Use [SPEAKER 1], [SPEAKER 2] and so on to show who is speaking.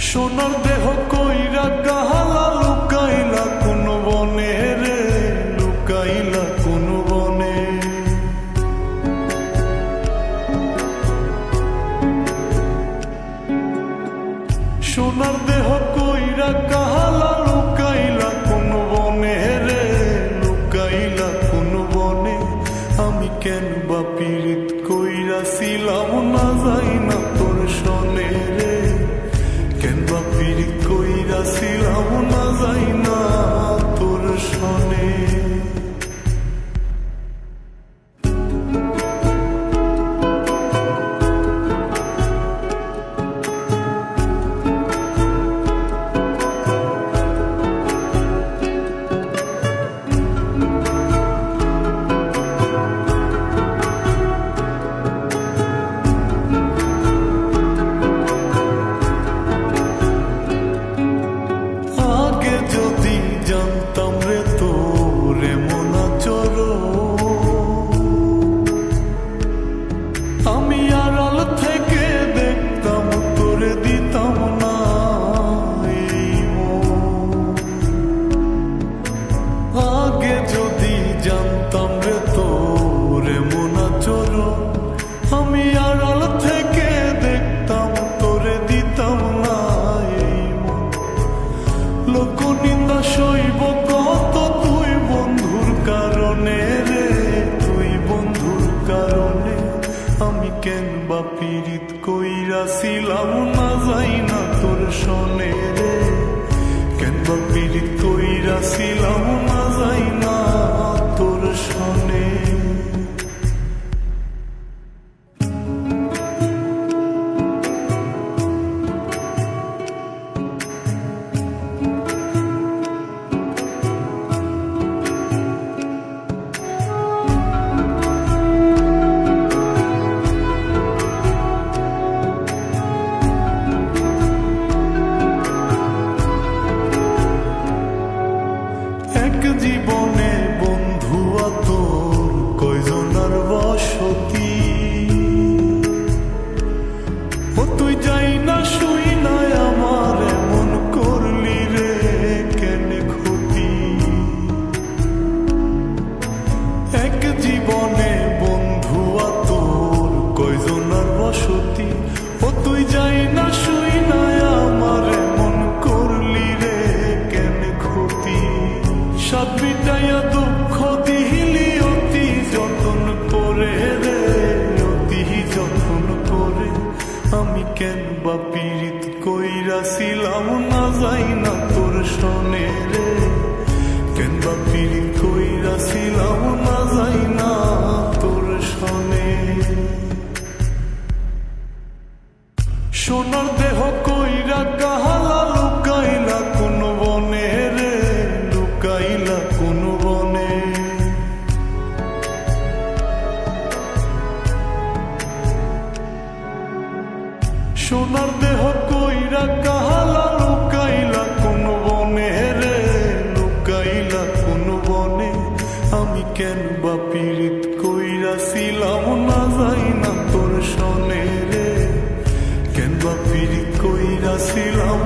[SPEAKER 1] সোনার দেহ কইরা কাহালা লুকাইলা কোন বনে রে, লুকাইলা কোন বনে। সোনার দেহ কইরা কাহালা লুকাইলা কোন বনে রে, লুকাইলা কোন বনে। আমি কেন বা পীড়িত কইরাছিলাম না যাই না তোর সনে রে, কেন বা পীড়িত কইরাছিলাম না যাই না তোর সনে। আমি আড়াল থেকে দেখতাম তোরে দিতাম না এই মন। লোক নিন্দা সইব কত তুই বন্ধুর কারণে রে, তুই বন্ধুর কারণে। আমি কেন বা পীড়িত কইরাছিলাম না যাই না তোর সনে রে, কেন বা পীড়িত কইরাছিলাম না যাই না তোর সনে। জীবনে বন্ধু তোর কয়জনার বসতি, ও তুই যাই না শুই না আমার এমন করলি রে কেন ক্ষতি। এক জীবনে বন্ধু তোর কয়জনার বসতি, ও তুই যাই না শুই না আমার এমন করলি রে কেন ক্ষতি। সাত বিটাইয়া দুঃখ দিলি অতি যতন করে রে, অতি যতন করে। আমি কেন বা পীড়িত কইরাছিলাম না যাই না তোর সনে রে, কেন বা পীড়িত কইরাছিলাম না যাই না তোর সনে। সোনার দেহ কইরা কাহালা লুকাইলা কোন বনে রে, লুকাইলা কোন বনে। সোনার দেহ কইরা কাহালা লুকাইলা কোন বনে রে, লুকাইলা কোন বনে। আমি কেন বা পীড়িত কইরাছিলাম না যাই না তোর সনে রে, কেন বা পীড়িত কইরাছিলাম